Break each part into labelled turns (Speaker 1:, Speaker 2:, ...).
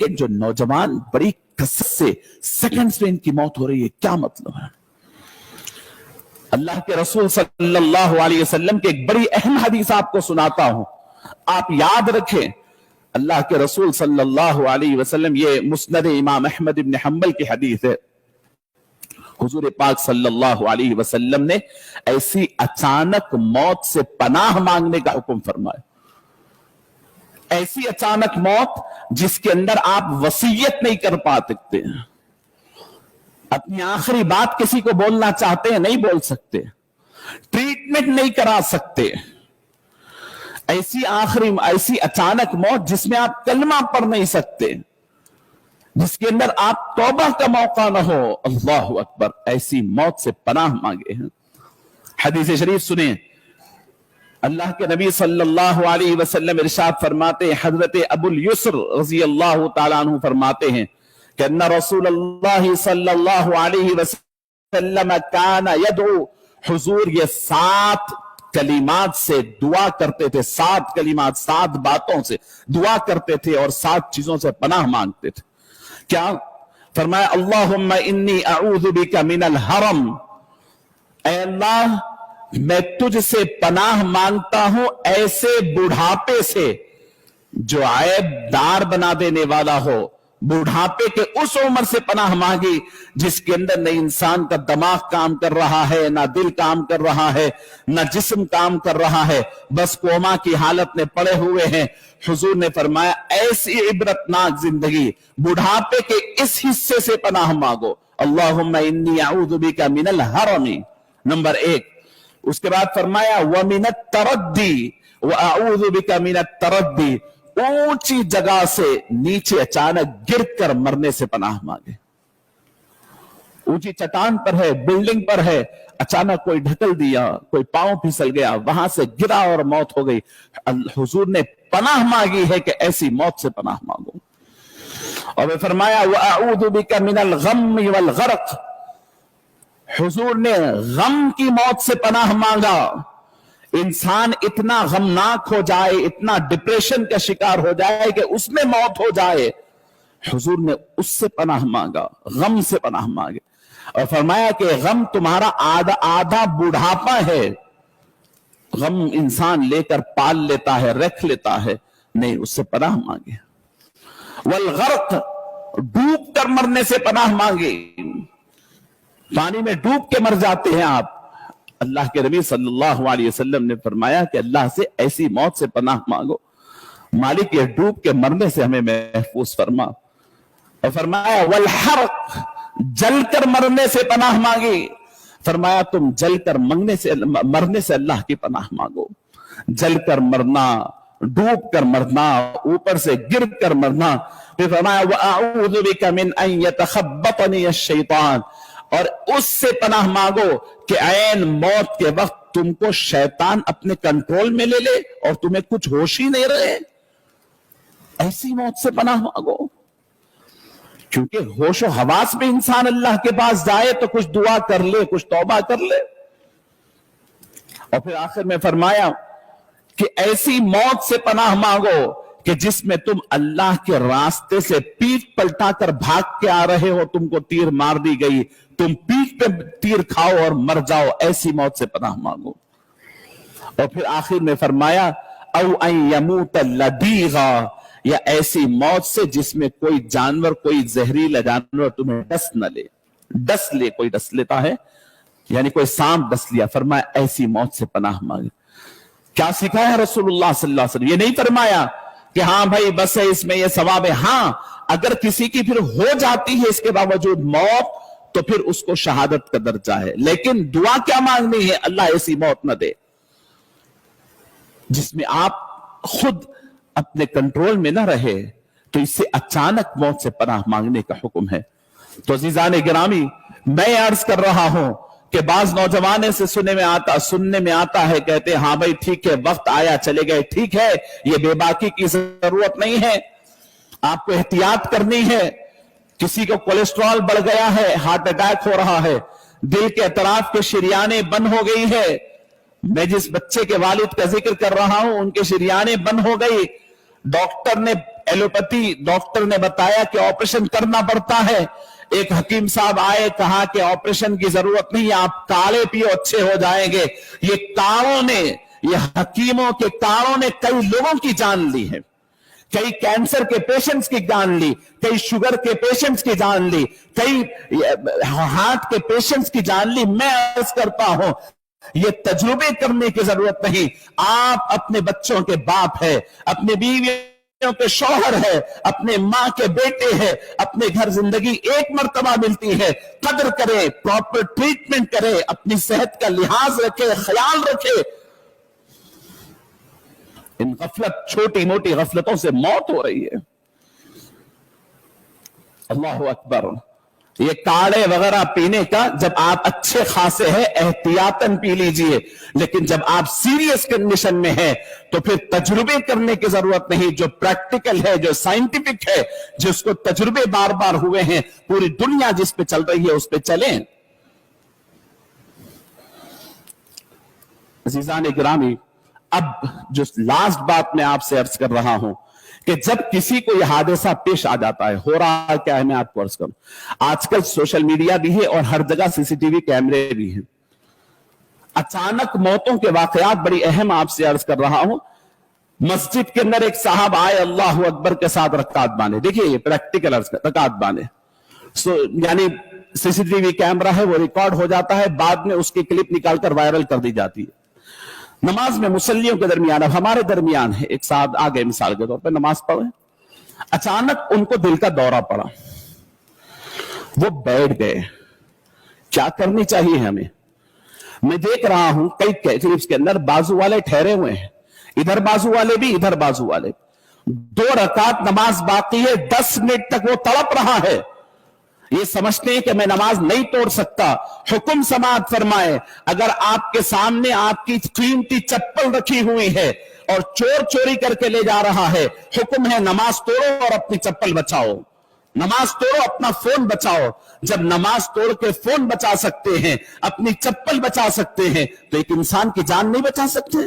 Speaker 1: لیکن جو نوجوان بڑی कसरत से सेकंड्स में इनकी मौत हो रही है, क्या मतलब है? अल्लाह के रसूल सल्लल्लाहु अलैहि वसल्लम की एक बड़ी अहम हदीस आपको सुनाता हूं, आप याद रखें। अल्लाह के रसूल सल्लल्लाहु अलैहि वसल्लम, ये मुस्नद इमाम अहमद इब्न हंबल की हदीस है, हुजूर पाक सल्लल्लाहु अलैहि वसल्लम ने ऐसी अचानक मौत से पनाह मांगने का हुक्म फरमाया। ऐसी अचानक मौत जिसके अंदर आप वसीयत नहीं कर पाते, अपनी आखिरी बात किसी को बोलना चाहते हैं नहीं बोल सकते, ट्रीटमेंट नहीं करा सकते, ऐसी अचानक मौत जिसमें आप कलमा पढ़ नहीं सकते, जिसके अंदर आप तौबा का मौका न हो, अल्लाहु अकबर, ऐसी मौत से पनाह मांगे हैं। हदीस शरीफ सुने, अल्लाह के नबी सल्लल्लाहु अलैहि वसल्लम इरशाद फरमाते हैं, हजरत अबुल युस्र रज़ी अल्लाह तआला अन्हु फरमाते हैं कि अन्ना रसूलुल्लाह सल्लल्लाहु अलैहि वसल्लम काना यदउ, हुजूर ये 7 कलिमात से दुआ करते थे, 7 कलिमात, 7 बातों से दुआ करते थे और 7 चीजों से पनाह मांगते थे। क्या फरमाया? अल्लाहुम्मा इन्नी अऊज़ु बिका मिनल हरम, ऐ अल्लाह मैं तुझसे पनाह मांगता हूं ऐसे बुढ़ापे से जो ऐबदार बना देने वाला हो। बुढ़ापे के उस उम्र से पनाह मांगी जिसके अंदर न इंसान का दिमाग काम कर रहा है, ना दिल काम कर रहा है, ना जिस्म काम कर रहा है, बस कोमा की हालत में पड़े हुए हैं। हुजूर ने फरमाया ऐसी इबरतनाक जिंदगी, बुढ़ापे के इस हिस्से से पनाह मांगो। अल्लाहुम्मा इन्नी अऊज़ु बिका मिनल हरमी, नंबर 1। उसके बाद फरमाया व मिनत तरद्दी व अऊज़ु बिका मिनत तरद्दी, ऊंची जगह से नीचे अचानक गिरकर मरने से पनाह मांगे। ऊंची चट्टान पर है, बिल्डिंग पर है, अचानक कोई ढकल दिया, कोई पांव फिसल गया, वहां से गिरा और मौत हो गई। हुजूर ने पनाह मांगी है कि ऐसी मौत से पनाह मांगो। और वे फरमाया व अऊज़ु बिका मिनल गम्मी वल गरक, हुजूर ने गम की मौत से पनाह मांगा। इंसान इतना गमनाक हो जाए, इतना डिप्रेशन का शिकार हो जाए कि उसमें मौत हो जाए, हुजूर ने उससे पनाह मांगा, गम से पनाह मांगे। और फरमाया कि गम तुम्हारा आधा बुढ़ापा है, गम इंसान लेकर पाल लेता है, रख लेता है, नहीं, उससे पनाह मांगे। वल गर्क, डूब कर मरने से पनाह मांगे, पानी में डूब के मर जाते हैं आप। अल्लाह के नबी सल्लल्लाहु अलैहि वसल्लम ने फरमाया कि अल्लाह से ऐसी मौत से पनाह मांगो, मालिक ये डूब के मरने से हमें महफूज फरमा। और फरमाया वल हरक, जलकर मरने से पनाह मांगी। फरमाया तुम जलकर मरने से अल्लाह की पनाह मांगो। जलकर मरना, डूब कर मरना, ऊपर से गिर कर मरना। फिर फरमाया व अऊज़ु बिका मिन अन यतखब्बतनी अश-शैतान, और उससे पनाह मांगो कि ऐन मौत के वक्त तुमको शैतान अपने कंट्रोल में ले और तुम्हें कुछ होश ही नहीं रहे, ऐसी मौत से पनाह मांगो। क्योंकि होश और हवास में इंसान अल्लाह के पास जाए तो कुछ दुआ कर ले, कुछ तौबा कर ले। और फिर आखिर में फरमाया कि ऐसी मौत से पनाह मांगो कि जिसमें तुम अल्लाह के रास्ते से पीठ पलटाकर भाग के आ रहे हो, तुमको तीर मार दी गई, तुम पीठ पे तीर खाओ और मर जाओ, ऐसी मौत से पनाह मांगो। और फिर आखिर में फरमाया औ अन यमूत लदीगा, या ऐसी मौत से जिसमें कोई जानवर, कोई जहरीला जानवर तुम्हें डस न ले, डस ले, कोई डस लेता है, यानी कोई सांप डस लिया, फरमाया ऐसी मौत से पनाह मांगे। क्या सिखाया रसूलुल्लाह सल्लल्लाहु अलैहि वसल्लम? ये नहीं फरमाया कि हाँ भाई बस है, इसमें ये सवाब है। हाँ, अगर किसी की फिर हो जाती है इसके बावजूद मौत, तो फिर उसको शहादत का दर्जा है। लेकिन दुआ क्या मांगनी है? अल्लाह ऐसी मौत न दे जिसमें आप खुद अपने कंट्रोल में ना रहे, तो इससे अचानक मौत से पनाह मांगने का हुक्म है। तो अज़ीज़ान गिरामी, मैं अर्ज कर रहा हूं कि बाज नौजवान से सुनने में आता है, कहते हैं हाँ भाई ठीक है, वक्त आया चले गए, ठीक है, ये बेबाकी की जरूरत नहीं है, आपको एहतियात करनी है। किसी को कोलेस्ट्रॉल बढ़ गया है, हार्ट अटैक हो रहा है, दिल के अतराफ के शरियाने बंद हो गई है। मैं जिस बच्चे के वालिद का जिक्र कर रहा हूं, उनके शरियाने बंद हो गई, डॉक्टर ने एलोपैथी डॉक्टर ने बताया कि ऑपरेशन करना पड़ता है। एक हकीम साहब आए, कहा कि ऑपरेशन की जरूरत नहीं, आप काढ़े पियो अच्छे हो जाएंगे। ये काढ़ों ने, ये हकीमों के काढ़ों ने कई लोगों की जान ली है। कई कैंसर के पेशेंट्स की जान ली, कई शुगर के पेशेंट्स की जान ली, कई हार्ट के पेशेंट्स की जान ली। मैं अर्ज करता हूं, ये तजुर्बे करने की जरूरत नहीं। आप अपने बच्चों के बाप है, अपने बीवियों के शौहर है, अपने मां के बेटे हैं, अपने घर जिंदगी एक मर्तबा मिलती है, कदर करें, प्रॉपर ट्रीटमेंट करें, अपनी सेहत का लिहाज रखें, ख्याल रखें। इन गफलत, छोटी मोटी गफलतों से मौत हो रही है। अल्लाह अकबर। ये काढ़े वगैरह पीने का, जब आप अच्छे खासे हैं एहतियातन पी लीजिए, लेकिन जब आप सीरियस कंडीशन में हैं तो फिर तजुर्बे करने की जरूरत नहीं। जो प्रैक्टिकल है, जो साइंटिफिक है, जिसको तजुर्बे बार बार हुए हैं, पूरी दुनिया जिस पे चल रही है उस पे चलें। अज़ीज़ान गिरामी, अब जो लास्ट बात मैं आपसे अर्ज कर रहा हूं कि जब किसी को यह हादसा पेश आ जाता है, हो रहा क्या है मैं आपको अर्ज करूं। आजकल सोशल मीडिया भी है और हर जगह सीसीटीवी कैमरे भी हैं। अचानक मौतों के वाकयात बड़ी अहम आपसे अर्ज कर रहा हूं। मस्जिद के अंदर एक साहब आए, अल्लाह अकबर के साथ रकात बांधे। देखिए ये प्रैक्टिकल अर्ज कर, रकात बांधे। यानी सीसीटीवी कैमरा है, वो रिकॉर्ड हो जाता है, बाद में उसकी क्लिप निकालकर वायरल कर दी जाती है। नमाज में मुसल्लियों के दरमियान, अब हमारे दरमियान है, एक साहब आ गए मिसाल के तौर पर नमाज पढ़े, अचानक उनको दिल का दौरा पड़ा, वो बैठ गए। क्या करनी चाहिए हमें? मैं देख रहा हूं कई क्लिप्स के अंदर बाजू वाले ठहरे हुए हैं, इधर बाजू वाले भी, इधर बाजू वाले। 2 रकात नमाज बाकी है, 10 मिनट तक वो तड़प रहा है। ये समझते हैं कि मैं नमाज नहीं तोड़ सकता। हुक्म समाअत फरमाए, अगर आपके सामने आपकी कीमती चप्पल रखी हुई है और चोर चोरी करके ले जा रहा है, हुक्म है नमाज तोड़ो और अपनी चप्पल बचाओ, नमाज तोड़ो, अपना फोन बचाओ। जब नमाज तोड़ के फोन बचा सकते हैं, अपनी चप्पल बचा सकते हैं, तो एक इंसान की जान नहीं बचा सकते?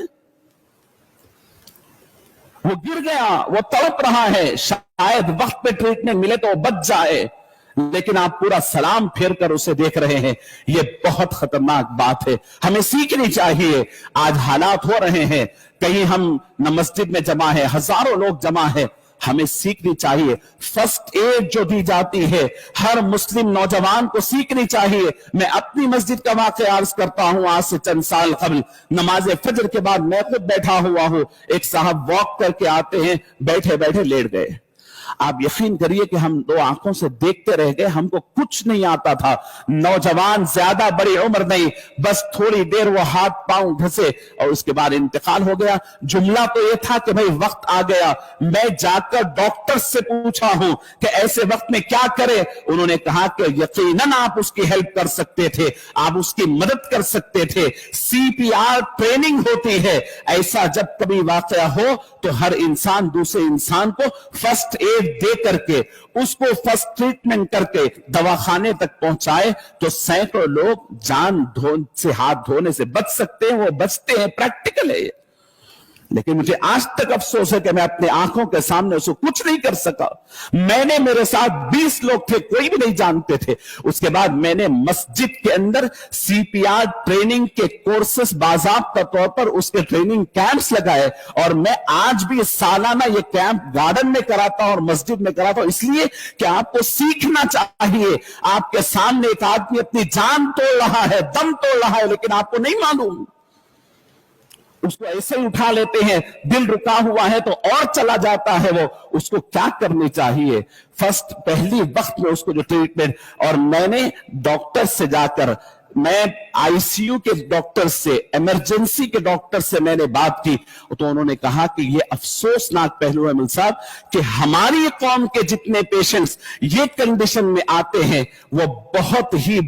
Speaker 1: वो गिर गया, वो तड़प रहा है, शायद वक्त पे ट्रीटमेंट मिले तो वो बच जाए, लेकिन आप पूरा सलाम फेर कर उसे देख रहे हैं। यह बहुत खतरनाक बात है, हमें सीखनी चाहिए। आज हालात हो रहे हैं, कहीं हम न मस्जिद में जमा है, हजारों लोग जमा है, हमें सीखनी चाहिए। फर्स्ट एड जो दी जाती है हर मुस्लिम नौजवान को सीखनी चाहिए। मैं अपनी मस्जिद का वाक़या अर्ज करता हूं। आज से चंद साल कबल नमाज फजर के बाद मैं खुद बैठा हुआ हूं, एक साहब वॉक करके आते हैं, बैठे बैठे लेट गए। आप यकीन करिए कि हम 2 आंखों से देखते रह गए, हमको कुछ नहीं आता था। नौजवान, ज्यादा बड़ी उम्र नहीं, बस थोड़ी देर वो हाथ पांव घसे और उसके बाद इंतकाल हो गया। जुमला तो ये था कि भाई वक्त आ गया। मैं जाकर डॉक्टर से पूछा हूं कि ऐसे वक्त में क्या करें। उन्होंने कहा कि यकीनन आप उसकी हेल्प कर सकते थे, आप उसकी मदद कर सकते थे। CPR ट्रेनिंग होती है। ऐसा जब कभी वाकया हो तो हर इंसान दूसरे इंसान को फर्स्ट एड दे करके, उसको फर्स्ट ट्रीटमेंट करके दवाखाने तक पहुंचाए तो सैकड़ों लोग जान से हाथ धोने से बच सकते हैं। वो बचते हैं, प्रैक्टिकल है ये। लेकिन मुझे आज तक अफसोस है कि मैं अपने आंखों के सामने उसको कुछ नहीं कर सका। मैंने, मेरे साथ 20 लोग थे, कोई भी नहीं जानते थे। उसके बाद मैंने मस्जिद के अंदर CPR ट्रेनिंग के कोर्सेस बाज़ाब्ता तौर पर उसके ट्रेनिंग कैंप्स लगाए, और मैं आज भी सालाना ये कैंप गार्डन में कराता हूं और मस्जिद में कराता हूं, इसलिए कि आपको सीखना चाहिए। आपके सामने एक आदमी अपनी जान तोड़ रहा है, दम तोड़ रहा है, लेकिन आपको नहीं मालूम, उसको ऐसे ही उठा लेते हैं। दिल रुका हुआ है तो और चला जाता है वो। उसको क्या करनी चाहिए? फर्स्ट, पहली वक्त में उसको जो ट्रीटमेंट। और मैंने डॉक्टर से जाकर, मैं ICU के डॉक्टर से, इमरजेंसी के डॉक्टर से मैंने बात की, तो उन्होंने कहा कि ये अफसोसनाक पहलू है मिल साहब कि हमारी कौम के जितने पेशेंट्स ये कंडीशन में आते हैं वो बहुत ही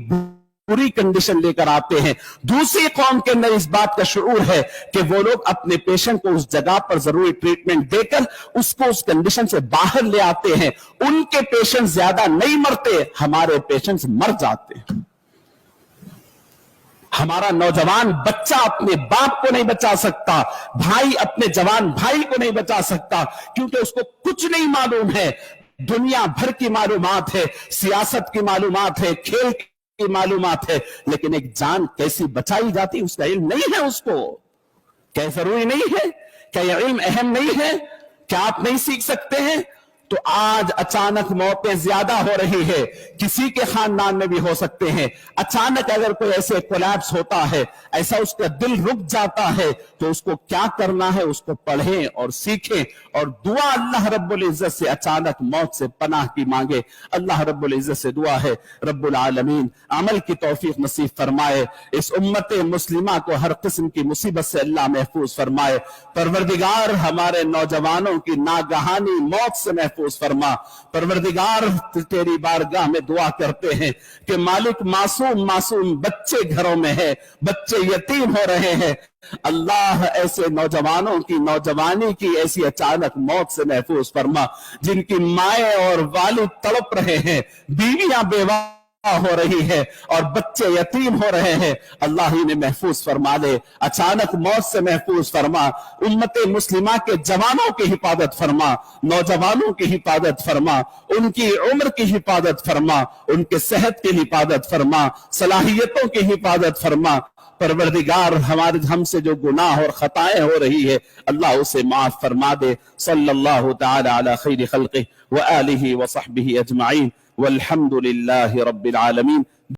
Speaker 1: पूरी कंडीशन लेकर आते हैं। दूसरी कौम के अंदर इस बात का शुरूर है कि वो लोग अपने पेशेंट को उस जगह पर जरूरी ट्रीटमेंट देकर उसको उस कंडीशन से बाहर ले आते हैं। उनके पेशेंट ज्यादा नहीं मरते, हमारे पेशेंट्स मर जाते हैं। ہمارا نوجوان بچہ اپنے باپ کو نہیں بچا سکتا، بھائی اپنے جوان بھائی کو نہیں بچا سکتا، کیونکہ اس کو کچھ نہیں معلوم ہے۔ دنیا بھر کی معلومات ہے، سیاست کی معلومات ہے، کھیل کی معلومات ہے، لیکن ایک جان کیسی بچائی جاتی اس کا علم نہیں ہے۔ اس کو کیا ضروری نہیں ہے؟ کیا یہ علم اہم نہیں ہے؟ کیا آپ نہیں سیکھ سکتے ہیں؟ تو آج اچانک موتیں زیادہ ہو رہی ہے، کسی کے خاندان میں بھی ہو سکتے ہیں۔ اچانک اگر کوئی ایسے کولیپس ہوتا ہے، ایسا اس کا دل رک جاتا ہے، تو اس کو کیا کرنا ہے؟ اس کو پڑھیں اور سیکھیں اور دعا اللہ رب العزت سے اچانک موت سے پناہ کی مانگے۔ اللہ رب العزت سے دعا ہے رب العالمین عمل کی توفیق نصیب فرمائے، اس امت مسلمہ کو ہر قسم کی مصیبت سے اللہ محفوظ فرمائے۔ پروردگار ہمارے نوجوانوں کی ناگہانی موت سے محفوظ فرما۔ پروردگار تیری بارگاہ میں دعا کرتے ہیں کہ مالک معصوم بچے گھروں میں ہے، بچے یتیم ہو رہے ہیں، اللہ ایسے نوجوانوں کی نوجوانی کی ایسی اچانک موت سے محفوظ فرما، جن کی مائیں اور والد تڑپ رہے ہیں، بیویاں بیوہ ہو رہی ہے اور بچے یتیم ہو رہے ہیں، اللہ ہی نے محفوظ فرما دے۔ اچانک موت سے محفوظ فرما، امت مسلمہ کے جوانوں کی حفاظت فرما، نوجوانوں کی حفاظت فرما، ان کی عمر کی حفاظت فرما، ان کے صحت کی حفاظت فرما، صلاحیتوں کی حفاظت فرما۔ پروردگار ہم سے جو گناہ اور خطائیں ہو رہی ہے اللہ اسے معاف فرما دے۔ صلی اللہ تعالی علی خیر خلقہ وآلہ وصحبہ اجمعین والحمد للہ رب العالمین۔